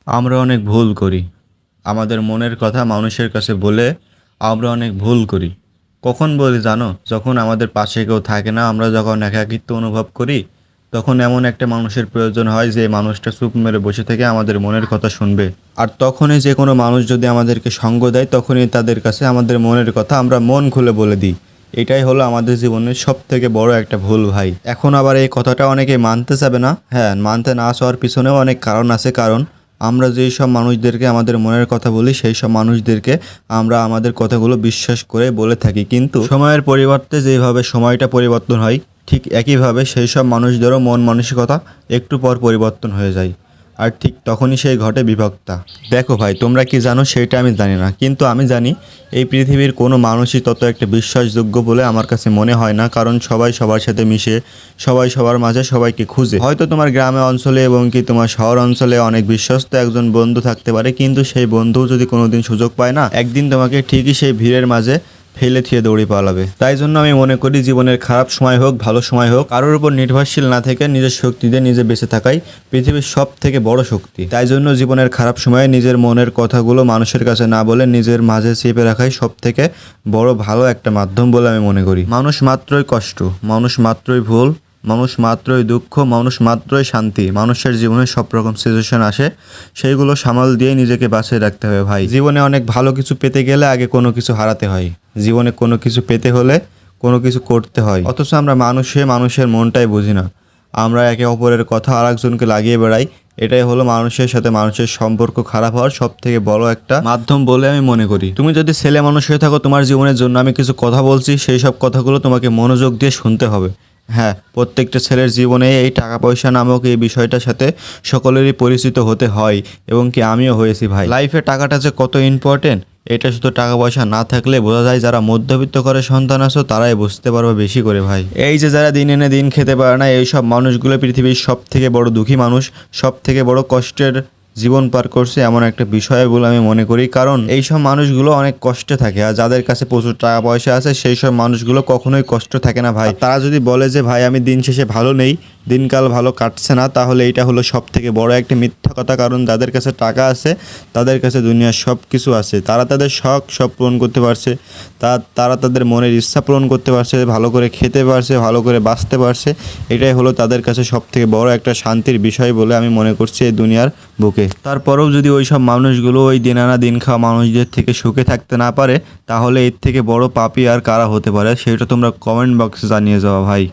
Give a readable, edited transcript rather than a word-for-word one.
আমরা অনেক ভুল করি। আমাদের মনের কথা মানুষের কাছে বলে আমরা অনেক ভুল করি। কখন বলি জানো? যখন আমাদের পাশে কেউ থাকে না, আমরা যখন একাকিত্ব অনুভব করি, তখন এমন একটা মানুষের প্রয়োজন হয় যে মানুষটা চুপ মেরে বসে থেকে আমাদের মনের কথা শুনবে। আর তখনই যে কোনো মানুষ যদি আমাদেরকে সঙ্গ দেয়, তখনই তাদের কাছে আমাদের মনের কথা আমরা মন খুলে বলে দিই। এটাই হলো আমাদের জীবনের সব থেকে বড় একটা ভুল ভাই। এখন আবার এই কথাটা অনেকে মানতে চাবে না। হ্যাঁ, মানতে না চাওয়ার পিছনেও অনেক কারণ আছে। কারণ আমরা যেই সব মানুষদেরকে আমাদের মনের কথা বলি, সেই সব মানুষদেরকে আমরা আমাদের কথাগুলো বিশ্বাস করে বলে থাকি। কিন্তু সময়ের পরিবর্তে যেভাবে সময়টা পরিবর্তন হয়, ঠিক একইভাবে সেই সব মানুষদেরও মন মানসিকতা একটু পর পরিবর্তন হয়ে যায়। আর ঠিক তখনই সেই ঘটে বিভক্তা। দেখো ভাই, তোমরা কি জানো সেটা আমি জানি না, কিন্তু আমি জানি এই পৃথিবীর কোনো মানুষই তত একটা বিশ্বাসযোগ্য বলে আমার কাছে মনে হয় না। কারণ সবাই সবার সাথে মিশে, সবাই সবার মাঝে সবাইকে খুঁজে। হয়তো তোমার গ্রামে অঞ্চলে এবং কি তোমার শহর অঞ্চলে অনেক বিশ্বস্ত একজন বন্ধু থাকতে পারে, কিন্তু সেই বন্ধুও যদি কোনোদিন সুযোগ পায় না, একদিন তোমাকে ঠিকই সেই ভিড়ের মাঝে ফেলে থিয়ে দৌড়ে পালাবে। তাই জন্য আমি মনে করি জীবনের খারাপ সময় হোক ভালো সময় হোক, কারোর উপর নির্ভরশীল না থেকে নিজের শক্তি দিয়ে নিজে বেঁচে থাকাই পৃথিবীর সব থেকে বড় শক্তি। তাই জন্য জীবনের খারাপ সময়ে নিজের মনের কথাগুলো মানুষের কাছে না বলে নিজের মাঝে চেপে রাখাই সব থেকে বড় ভালো একটা মাধ্যম বলে আমি মনে করি। মানুষ মাত্রই কষ্ট, মানুষ মাত্রই ভুল, মানুষ মাত্রই দুঃখ, মানুষ মাত্রই শান্তি। মানুষের জীবনে সব রকম সিচুয়েশন আসে, সেইগুলো সামাল দিয়ে নিজেকে বাঁচিয়ে রাখতে হবে ভাই। জীবনে অনেক ভালো কিছু পেতে গেলে আগে কোনো কিছু হারাতে হয়। জীবনে কোনো কিছু পেতে হলে কোনো কিছু করতে হয়। অথচ আমরা মানুষের মনটাই বুঝি না। আমরা একে অপরের কথা আরেকজনকে লাগিয়ে বেড়াই। এটাই হলো মানুষের সাথে মানুষের সম্পর্ক খারাপ হওয়ার সব থেকে বড় একটা মাধ্যম বলে আমি মনে করি। তুমি যদি ছেলে মানুষ হয়ে থাকো, তোমার জীবনের জন্য আমি কিছু কথা বলছি, সেই সব কথাগুলো তোমাকে মনোযোগ দিয়ে শুনতে হবে। হ্যাঁ, প্রত্যেকটা ছেলের জীবনে এই টাকা পয়সা নামক এই বিষয়টার সাথে সকলেরই পরিচিত হতে হয়, এবং কি আমিও হয়েছি ভাই। লাইফে টাকাটা যে কত ইম্পর্টেন্ট, এটা শুধু টাকা পয়সা না থাকলে বোঝা যায়। যারা মধ্যবিত্ত ঘরের সন্তান আছো তারাই বুঝতে পারবে বেশি করে ভাই। এই যে যারা দিন এনে দিন খেতে পারে না, এই সব মানুষগুলো পৃথিবীর সব থেকে বড় দুঃখী মানুষ, সব থেকে বড় কষ্টের জীবন পার করছে এমন একটা বিষয় বলে আমি মনে করি। কারণ এই সব মানুষগুলো অনেক কষ্টে থাকে, আর যাদের কাছে প্রচুর টাকা পয়সা আছে সেই সব মানুষগুলো কখনোই কষ্ট থাকে না ভাই। আর তারা যদি বলে যে ভাই আমি দিন শেষে ভালো নেই, দিনকাল ভালো কাটছে না, তাহলে এইটা হলো সব থেকে বড় একটা মিথ্যা কথা। কারণ যাদের কাছে টাকা আছে, তাদের কাছে দুনিয়ার সব কিছু আছে, তারা তাদের শখ সব পূরণ করতে পারছে, তারা তাদের মনের ইচ্ছা পূরণ করতে পারছে, ভালো করে খেতে পারছে, ভালো করে বাঁচতে পারছে। এটাই হলো তাদের কাছে সব থেকে বড় একটা শান্তির বিষয় বলে আমি মনে করছি এই দুনিয়ার বুকে। তারপরেও যদি ওই সব মানুষগুলো ওই দিন আনা দিন খাওয়া মানুষদের থেকে সুখে থাকতে না পারে, তাহলে এর থেকে বড় পাপী আর কারা হতে পারে, সেটা তোমরা কমেন্ট বক্সে জানিয়ে যাওয়া ভাই।